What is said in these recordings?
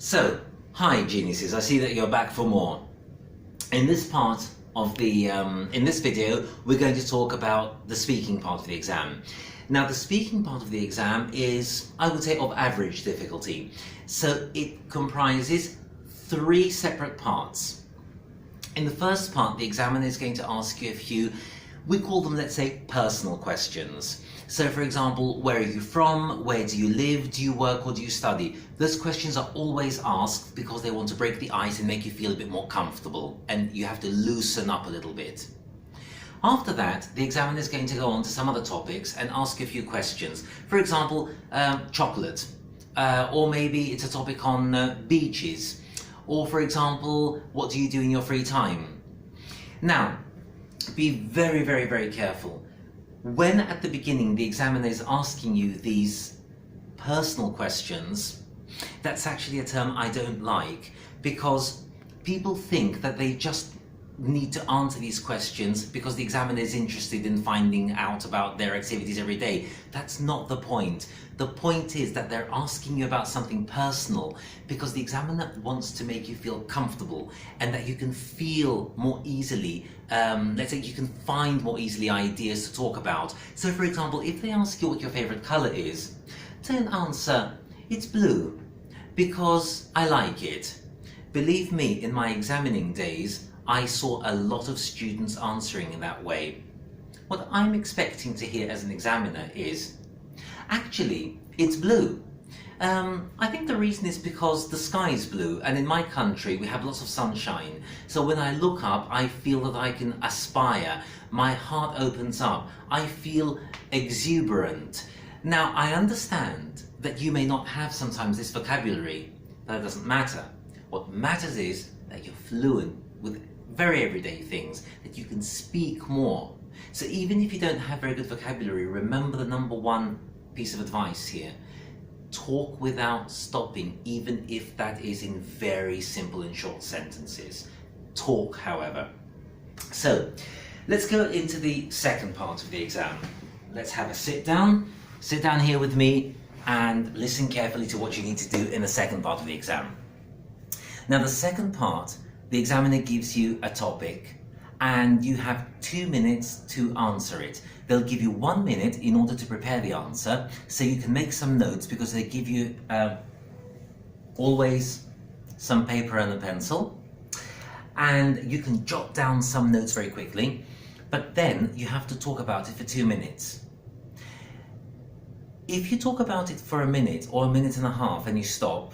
So, hi geniuses, I see that you're back for more. In this part of the, in this video, we're going to talk about the speaking part of the exam. Now, the speaking part of the exam is, I would say, of average difficulty. So it comprises three separate parts. In the first part, the examiner is going to ask you a few, we call them, let's say, personal questions. So, for example, where are you from? Where do you live? Do you work or do you study? Those questions are always asked because they want to break the ice and make you feel a bit more comfortable, and you have to loosen up a little bit. After that, the examiner is going to go on to some other topics and ask a few questions. For example, chocolate, or maybe it's a topic on beaches, or for example, what do you do in your free time? Now, be very, very, very careful. When at the beginning the examiner is asking you these personal questions, that's actually a term I don't like, because people think that they just need to answer these questions because the examiner is interested in finding out about their activities every day. That's not the point. The point is that they're asking you about something personal because the examiner wants to make you feel comfortable and that you can feel more easily, let's say you can find more easily ideas to talk about. So for example, if they ask you what your favorite color is, don't answer, it's blue, because I like it. Believe me, in my examining days, I saw a lot of students answering in that way. What I'm expecting to hear as an examiner is, actually, it's blue. I think the reason is because the sky is blue, and in my country we have lots of sunshine. So when I look up, I feel that I can aspire. My heart opens up. I feel exuberant. Now, I understand that you may not have sometimes this vocabulary. That doesn't matter. What matters is that you're fluent with very everyday things, that you can speak more. So even if you don't have very good vocabulary, remember the number one piece of advice here. Talk without stopping, even if that is in very simple and short sentences. Talk, however. So let's go into the second part of the exam. Let's have a sit down. Sit down here with me and listen carefully to what you need to do in the second part of the exam. Now, the second part, the examiner gives you a topic and you have 2 minutes to answer it. They'll give you 1 minute in order to prepare the answer, so you can make some notes because they give you always some paper and a pencil, and you can jot down some notes very quickly, but then you have to talk about it for 2 minutes. If you talk about it for a minute or a minute and a half and you stop,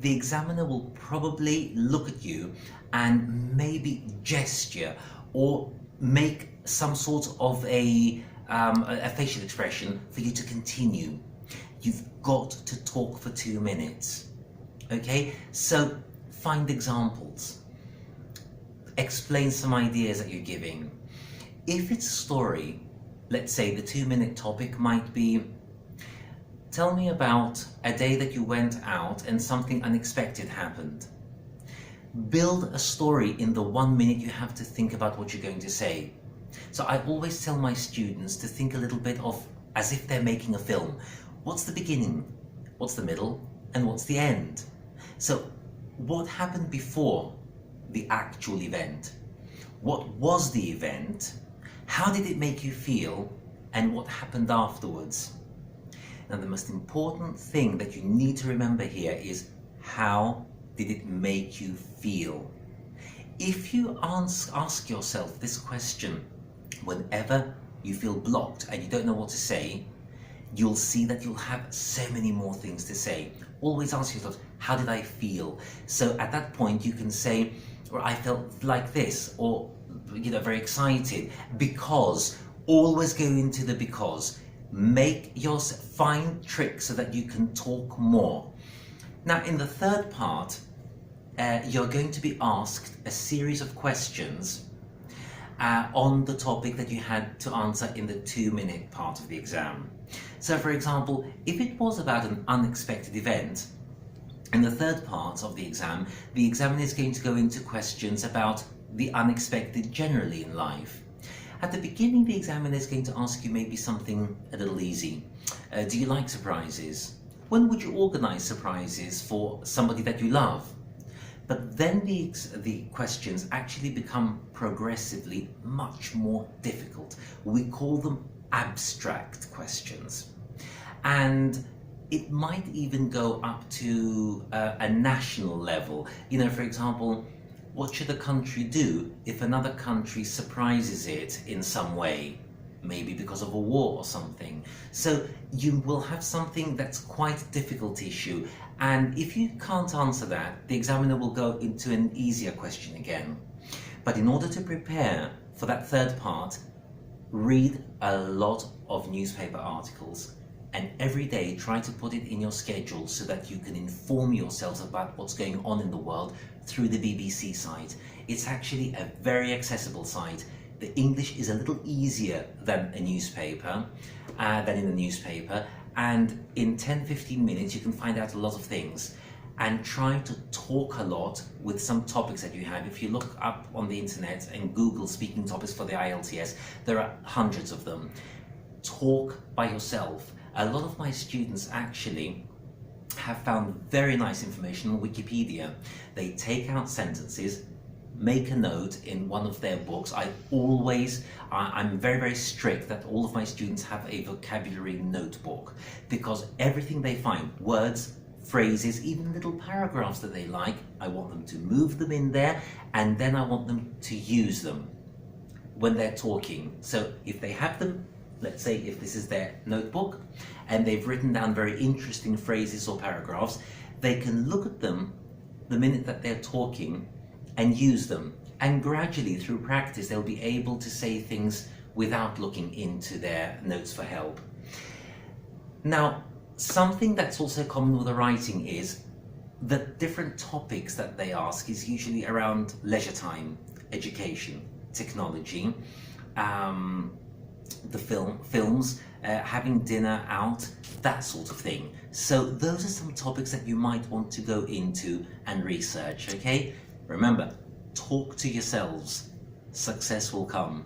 the examiner will probably look at you and maybe gesture or make some sort of a facial expression for you to continue. You've got to talk for 2 minutes. Okay, so find examples. Explain some ideas that you're giving. If it's a story, let's say the 2-minute topic might be, tell me about a day that you went out and something unexpected happened. Build a story in the 1 minute you have to think about what you're going to say. So I always tell my students to think a little bit of as if they're making a film. What's the beginning? What's the middle? And what's the end? So what happened before the actual event? What was the event? How did it make you feel? And what happened afterwards? Now, the most important thing that you need to remember here is, how did it make you feel? If you ask yourself this question whenever you feel blocked and you don't know what to say, you'll see that you'll have so many more things to say. Always ask yourself, how did I feel? So at that point you can say, or I felt like this, or very excited, because. Always go into the because. Find tricks so that you can talk more. Now, in the third part, you're going to be asked a series of questions on the topic that you had to answer in the 2-minute part of the exam. So, for example, if it was about an unexpected event, in the third part of the exam, the examiner is going to go into questions about the unexpected generally in life. At the beginning, the examiner is going to ask you maybe something a little easy. Do you like surprises? When would you organize surprises for somebody that you love? But then the questions actually become progressively much more difficult. We call them abstract questions. And it might even go up to a national level. You know, for example, what should a country do if another country surprises it in some way? Maybe because of a war or something. So you will have something that's quite a difficult issue, and if you can't answer that, the examiner will go into an easier question again. But in order to prepare for that third part, read a lot of newspaper articles, and every day try to put it in your schedule so that you can inform yourselves about what's going on in the world through the BBC site. It's actually a very accessible site. The English is a little easier than a newspaper, than in a newspaper, and in 10-15 minutes you can find out a lot of things. And try to talk a lot with some topics that you have. If you look up on the internet and Google speaking topics for the IELTS, there are hundreds of them. Talk by yourself. A lot of my students actually have found very nice information on Wikipedia. They take out sentences, make a note in one of their books. I'm very, very strict that all of my students have a vocabulary notebook, because everything they find, words, phrases, even little paragraphs that they like, I want them to move them in there, and then I want them to use them when they're talking. So if they have them, let's say if this is their notebook, and they've written down very interesting phrases or paragraphs, they can look at them the minute that they're talking and use them. And gradually, through practice, they'll be able to say things without looking into their notes for help. Now, something that's also common with the writing is the different topics that they ask is usually around leisure time, education, technology, the films, having dinner out, that sort of thing. So those are some topics that you might want to go into and research, okay? Remember, talk to yourselves. Success will come.